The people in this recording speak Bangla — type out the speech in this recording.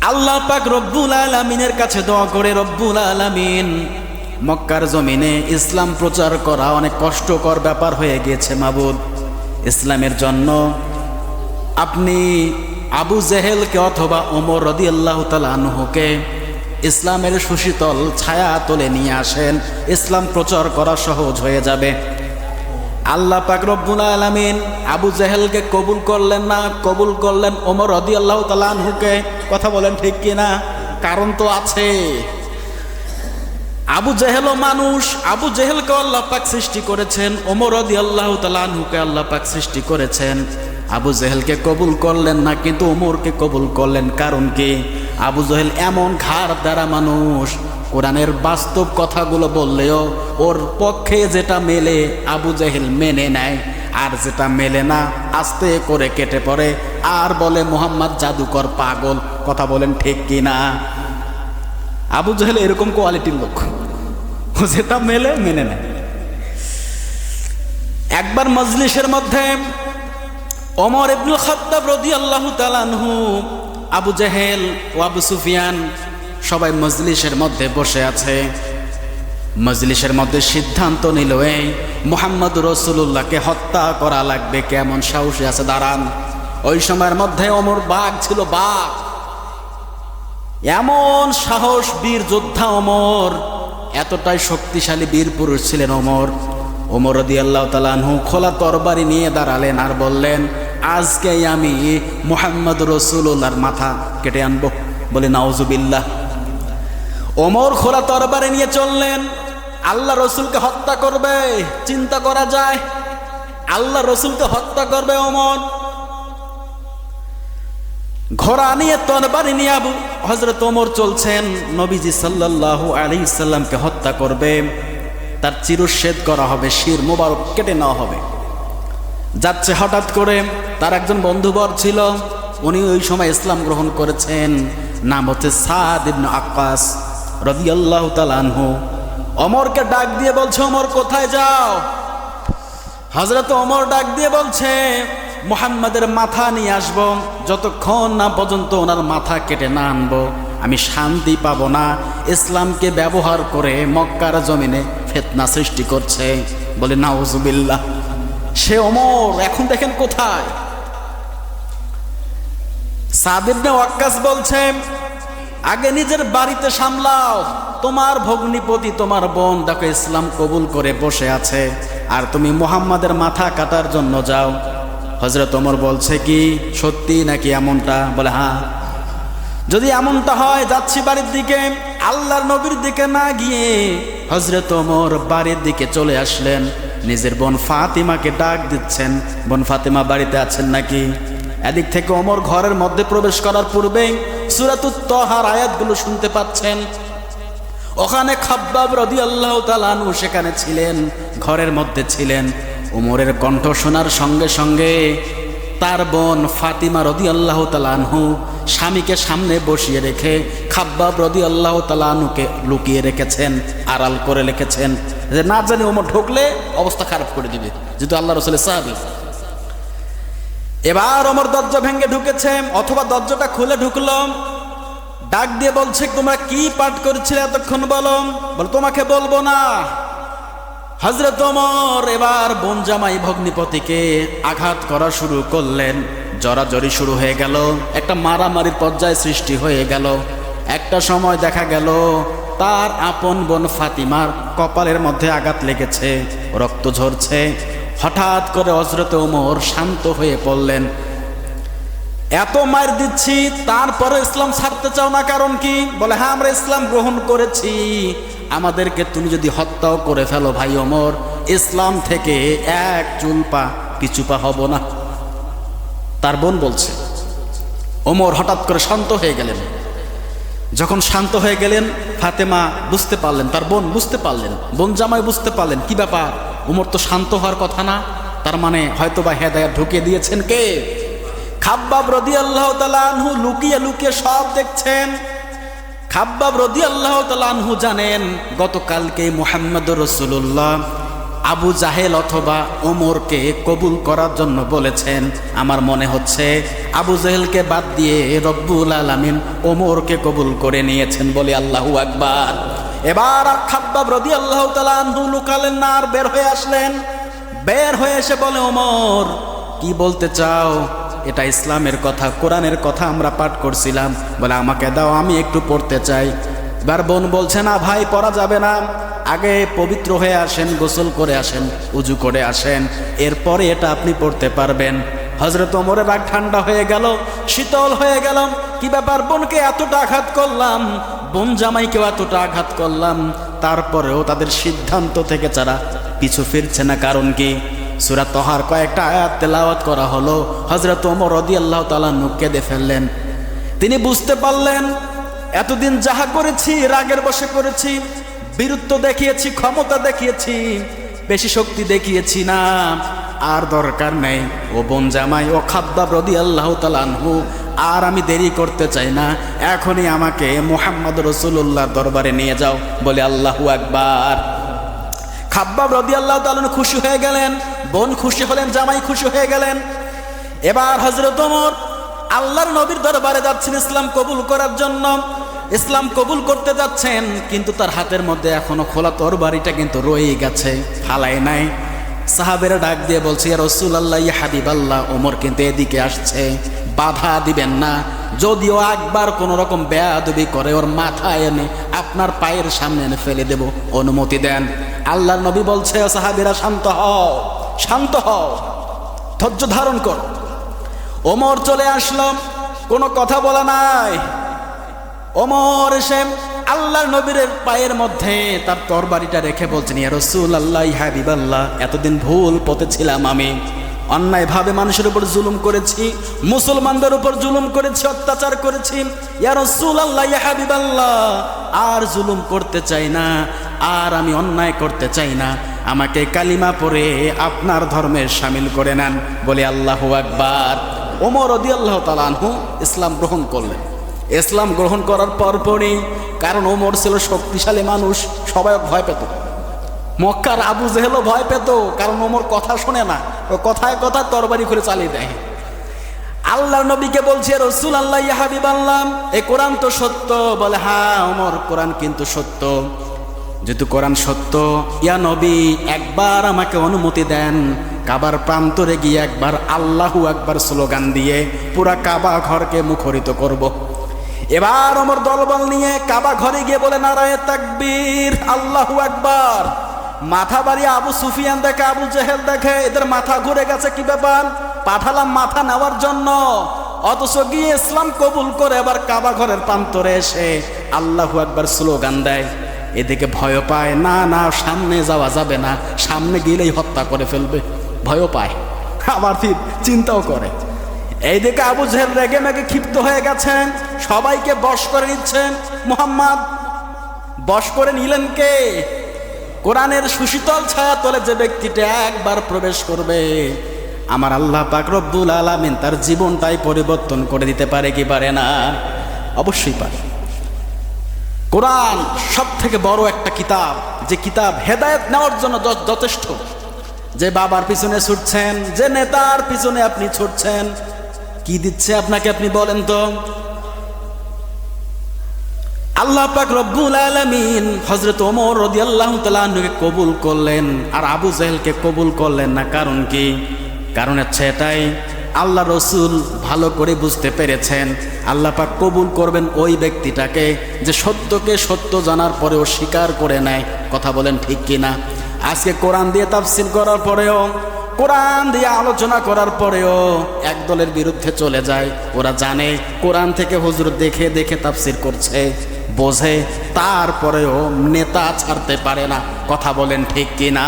আল্লাহ পাক রব্বুল আলামিনের কাছে দোয়া করে, রব্বুল আলামিন, মক্কার জমিনে ইসলাম প্রচার করা অনেক কষ্টকর ব্যাপার হয়ে গিয়েছে মাবুদ। ইসলামের জন্য আপনি আবু জেহেলকে অথবা ওমর রাদিয়াল্লাহু তাআলা আনহুকে ইসলামের সুশীতল ছায়া তলে নিয়ে আসেন, ইসলাম প্রচার করা সহজ হয়ে যাবে। আল্লাহ পাক রব্বুল আলামিন আবু জেহেলকে কবুল করলেন না, কবুল করলেন ওমর রাদিয়াল্লাহু তাআলা আনহুকে। কথা বলেন ঠিক কিনা? কারণ তো আছে। আবু জেহেলও মানুষ, আবু জেহেলকে আল্লাহ পাক সৃষ্টি করেছেন, ওমর রাদিয়াল্লাহু তাআলা আনহুকে আল্লাহ পাক সৃষ্টি করেছেন। আবু জেহেলকে কবুল করলেন না, কিন্তু ওমরকে কবুল করলেন। কারণ কি? আবু জেহেল এমন ঘাড় দ্বারা মানুষ, কোরআনের বাস্তব কথাগুলো বললেও ওর পক্ষে যেটা মেলে আবু জেহেল মেনে নেয়, আর যেটা মেলে না আস্তে করে কেটে পড়ে আর বলে মুহাম্মদ জাদুকর, পাগল। কথা বলেন ঠিক কিনা? আবু জেহেল এরকম কোয়ালিটির লোক, যেটা মেলে মেনে নেয়। একবার মজলিসের মধ্যে ওমর ইবনুল খাত্তাব রাদিয়াল্লাহু তাআলা আনহু, আবু জেহেল ও আবু সুফিয়ান সবাই মজলিসের মধ্যে বসে আছে। মজলিসের মধ্যে সিদ্ধান্ত নিল, এই মুহাম্মদ রাসূলুল্লাহকে হত্যা করা লাগবে। কেমন সাহসী আছে, দাঁড়ান। ওই সময়ের মধ্যে ওমর বাঘ ছিল, বাঘ। এমন সাহস, বীর যোদ্ধা ওমর, এতটাই শক্তিশালী বীর পুরুষ ছিলেন ওমর। ওমর রাদিয়াল্লাহু তাআলা আনহু খোলা তরবারি নিয়ে দাঁড়ালেন আর বললেন, আজকেই আমি মুহাম্মদ রাসূলুল্লাহর মাথা কেটে আনবো। বলে নাউজুবিল্লাহ। ওমর খোলা তরবারি নিয়ে চললেন, আল্লাহ রসুলকে হত্যা করবে। চিন্তা করা যায়, আল্লাহ রসুলকে হত্যা করবে ওমর। ঘোড়া নিয়ে তরবারি নিয়ে আবু হযরত ওমর চলছেন, নবীজি সাল্লাল্লাহু আলাইহি সাল্লামকে হত্যা করবে, তার চিরচ্ছেদ করা হবে, শির মোবারক কেটে নেওয়া হবে। যাচ্ছে, হঠাৎ করে তার একজন বন্ধুবর ছিল, উনি ওই সময় ইসলাম গ্রহণ করেছেন, নাম হচ্ছে সাদ ইবনে আক্কাস রাদিয়াল্লাহু তাআলা আনহু। ওমরকে ডাক দিয়ে বলছে, ওমর কোথায় যাও? হযরত ওমর ডাক দিয়ে বলছে, মুহাম্মাদের মাথা নিয়ে আসবো, যতক্ষণ না পর্যন্ত ওনার মাথা কেটে না আনবো আমি শান্তি পাবো না। ইসলামকে ব্যবহার করে মক্কার জমিনে ফিতনা সৃষ্টি করছে। বলে নাউজুবিল্লাহ। সে ওমর এখন দেখেন কোথায়। সাদ ইবনে ওয়াক্কাস বলছে, আগে নিজের বাড়িতে সামলাও, তোমার ভগ্নিপতি, তোমার বোন দেখো ইসলাম কবুল করে বসে আছে, আর তুমি মুহাম্মাদের মাথা কাটার জন্য যাও। হযরত ওমর বলছে, কি সত্যি নাকি এমনটা? বলে হ্যাঁ। যদি এমনটা হয় যাচ্ছি বাড়ির দিকে। আল্লাহর নবীর দিকে না গিয়ে হযরত ওমর বাড়ির দিকে চলে আসলেন। নিজের বোন ফাতিমাকে ডাক দিচ্ছেন, বোন ফাতিমা বাড়িতে আছেন নাকি? এদিক থেকে ওমর ঘরের মধ্যে প্রবেশ করার পূর্বেই সূরাতুত তাহার আয়াতগুলো শুনতে পাচ্ছেন। ওখানে খাব্বাব রাদিয়াল্লাহু তাআলা আনহু সেখানে ছিলেন, ঘরের মধ্যে ছিলেন। ওমরের কণ্ঠ শোনার সঙ্গে সঙ্গে তার বোন ফাতিমা রাদিয়াল্লাহু তাআলা আনহু স্বামীকে সামনে বসিয়ে রেখে খাব্বাব রাদিয়াল্লাহু তাআলা আনহুকে লুকিয়ে রেখেছেন, আড়াল করে রেখেছেন, যে না জানি ওমর ঢুকলে অবস্থা খারাপ করে দিবে, যেহেতু আল্লাহ রাসূলের সাহাবী। এবার ওমর দরজা ভেঙে ঢুকেছে, অথবা দরজাটা খুলে ঢুকলো। ডাক দিয়ে বলছে, তোমরা কি পাঠ করেছিলে এতক্ষণ? বলো। তোমাকে বলবো না। হযরত ওমর এবার বোন জামাই ভগ্নিপতিকে আঘাত করা শুরু করলেন। জড়াজড়ি শুরু হয়ে গেল, একটা মারামারির পর্যায় সৃষ্টি হয়ে গেল। একটা সময় দেখা গেল তার আপন বোন ফাতিমার কপালের মধ্যে আঘাত লেগেছে, রক্ত ঝরছে। হঠাৎ করে হযরত ওমর শান্ত হয়ে পড়লেন, এত মার দিচ্ছি তারপরে ইসলাম ছাড়তে চাও না, কারণ কি? বলে হ্যাঁ, আমরা ইসলাম গ্রহণ করেছি, আমাদেরকে তুমি যদি হত্যাও করে ফেলো ভাই ওমর, ইসলাম থেকে এক চুল পা পিছু পা হব না। তার বোন বলছে। ওমর হঠাৎ করে শান্ত হয়ে গেলেন। যখন শান্ত হয়ে গেলেন, ফাতেমা বুঝতে পারলেন, তার বোন বুঝতে পারলেন, বোন জামাই বুঝতে পারলেন কি ব্যাপার, ওমর তো শান্ত হওয়ার কথা না। তার মানে হয়তোবা হেদায়েত ঢুকিয়ে দিয়েছেন কে? খাব্বাব রাদিয়াল্লাহু তাআলা আনহু লুকিয়ে লুকিয়ে সব দেখছেন। খাব্বাব রাদিয়াল্লাহু তাআলা আনহু জানেন গতকালকে মুহাম্মদুর রাসূলুল্লাহ আবু জাহেল অথবা ওমরকে কবুল করার জন্য বলেছেন। আমার মনে হচ্ছে আবু জাহেলকে বাদ দিয়ে রব্বুল আলামিন ওমরকে কবুল করে নিয়েছেন, বলে আল্লাহু আকবার। এবার খাব্বাব রাদিয়াল্লাহু তাআলা আনহু লুকালেন না, আর বের হয়ে আসলেন। বের হয়ে এসে বলে, ওমর কি বলতে চাও? এটা ইসলামের কথা, কোরআনের কথা আমরা পাঠ করছিলাম। বলে আমাকে দাও, আমি একটু পড়তে চাই। এবার বোন বলছে, না ভাই পড়া যাবে না, আগে পবিত্র হয়ে আসেন, গোসল করে আসেন, উজু করে আসেন, এরপরে এটা আপনি পড়তে পারবেন। হযরত ওমরের রাগ ঠান্ডা হয়ে গেল, শীতল হয়ে গেল। কি ব্যাপার, বোনকে এতটা আঘাত করলাম, বোন জামাইকেও এতটা আঘাত করলাম, তারপরেও তাদের সিদ্ধান্ত থেকে যারা পিছু ফিরছে না, কারণ কি? সূরা তহার কয়েকটা আয়াত তেলাওয়াত করা হলো। হযরত ওমর রাদিয়াল্লাহু তাআলা কেঁদে ফেললেন। তিনি বুঝতে পারলেন এতদিন যাহা করেছি রাগের বশে করেছি, বীরত্ব দেখিয়েছি, ক্ষমতা দেখিয়েছি, বেশি শক্তি দেখিয়েছি না, আর দরকার নেই। ও বোন জামাই, ও খাব্বাব রাদিয়াল্লাহু তাআলা আনহু, আর আমি দেরি করতে চাই না, এখনই আমাকে মুহাম্মদ রাসূলুল্লাহর দরবারে নিয়ে যাও, বলে আল্লাহু আকবার। খাব্বাব রাদিয়াল্লাহু তাআলা খুশি হয়ে গেলেন, বোন খুশি হলেন, জামাই খুশি হয়ে গেলেন। এবার হযরত ওমর আল্লাহর নবীর দরবারে যাচ্ছেন ইসলাম কবুল করার জন্য। ইসলাম কবুল করতে যাচ্ছেন, কিন্তু তার হাতের মধ্যে এখনো খোলা তরবারিটা কিন্তু রয়েই গেছে, ফালায় নাই। সাহাবেরা ডাক দিয়ে বলছে, ইয়া রাসূলুল্লাহ, ইয়া হাবিবাল্লাহ, ওমর কিন্তু এদিকে আসছে, বাধা দিবেন না। যদিও একবার কোন রকম বেয়াদবি করে, ওর মাথা এনে আপনার পায়ের সামনে এনে ফেলে দেব, অনুমতি দেন। আল্লাহর নবী বলছে, সাহাবীরা শান্ত হও, শান্ত হও, ধৈর্য ধারণ কর। ওমর চলে আসলো, কোনো কথা বলা নাই। ওমর এসে আল্লাহর নবীর পায়ের মধ্যে তার তরবারিটা রেখে বলছেন, ইয়া রাসূলুল্লাহ, ইয়া হাবিবাল্লাহ, এতদিন ভুল পথে ছিলাম, আমি অন্যায়ভাবে মানুষের উপর জুলুম করেছি, মুসলমানদের উপর জুলুম করেছি, অত্যাচার করেছি। ইয়া রাসূলুল্লাহ, ইয়া হাবিবাল্লাহ, আর জুলুম করতে চাই না, আর আমি অন্যায় করতে চাই না, আমাকে কালিমা পড়ে আপনার ধর্মে শামিল করে নেন, বলে আল্লাহু আকবার। ওমর রাদিয়াল্লাহু তাআলা আনহু ইসলাম গ্রহণ করলেন। ইসলাম গ্রহণ করার পরপরই, কারণ ওমর ছিল শক্তিশালী মানুষ, সবাই ভয় পেত। মক্কার আবু জেহেলও ভয় পেত, কারণ ওমর কথা শোনে না, ও কথায় কথা তরবারি করে চালিয়ে দেয়। আল্লাহর নবীকে বলছে, রাসূলুল্লাহ, ইয়া হাবিবাল্লাহ, এই কোরআন তো সত্য। বলে, হ্যাঁ ওমর, কোরআন কিন্তু সত্য। যেহেতু কোরআন সত্য, ইয়া নবী, একবার আমাকে অনুমতি দেন, কাবার প্রান্তরে গিয়ে একবার আল্লাহু আকবার স্লোগান দিয়ে পুরা কাবা ঘরকে মুখরিত করব। এবার ওমর দলবল নিয়ে কাবা ঘরে গিয়ে বলে, নারায়ে তাকবীর, আল্লাহু আকবার। মাথা বাড়িয়ে আবু সুফিয়ান দেখে, আবু জেহেল দেখে, এদের মাথা ঘুরে গেছে, কি ব্যাপার? পাঠালাম মাথা নেওয়ার জন্য, অথচ গিয়ে ইসলাম কবুল করে আবার কাবা ঘরের প্রান্তরে এসে আল্লাহু আকবার স্লোগান দেয়। এদিকে ভয় পায়, না না, সামনে যাওয়া যাবে না, সামনে গেলেই হত্যা করে ফেলবে, ভয় পায়, আবার ফির চিন্তাও করে। এইদিকে আবু জেহেল রেগে মেগে ক্ষিপ্ত হয়ে গেছেন, সবাইকে বশ করে নিচ্ছেন। মুহাম্মদ বশ করে নিলেন কে? কোরআনের সুশীতল ছায়া তলে যে ব্যক্তিটা একবার প্রবেশ করবে, আমার আল্লাহ পাক রব্বুল আলামিন তার জীবনটাই পরিবর্তন করে দিতে পারে কি পারে না? অবশ্যই পারে। কোরআন সব থেকে বড় একটা কিতাব, যে কিতাব হেদায়েত নেওয়ার জন্য যথেষ্ট। যে বাবার পিছনে ছুটছেন, যে নেতার পিছনে আপনি ছুটছেন, কি দিচ্ছে আপনাকে, আপনি বলেন তো? আল্লাহ পাক রব্বুল আলামিন হযরত ওমর রাদিয়াল্লাহু তাআলা আনহুকে কবুল করলেন, আর আবু জেহেলকে কবুল করলেন না। কারণ কি? কারণ হচ্ছে এটাই, আল্লাহ রসুল ভালো করে বুঝতে পেরেছেন আল্লাহ পাক কবুল করবেন ওই ব্যক্তিটাকে যে সত্যকে সত্য জানার পরেও স্বীকার করে নেয়। কথা বলেন ঠিক কিনা? আজকে কোরআন দিয়ে তাফসীর করার পরেও, কোরআন দিয়ে আলোচনা করার পরেও এক দলের বিরুদ্ধে চলে যায়। ওরা জানে কোরআন থেকে হুজুর দেখে দেখে তাফসীর করছে, বোঝে, তারপরেও নেতা ছাড়তে পারে না। কথা বলেন ঠিক কিনা?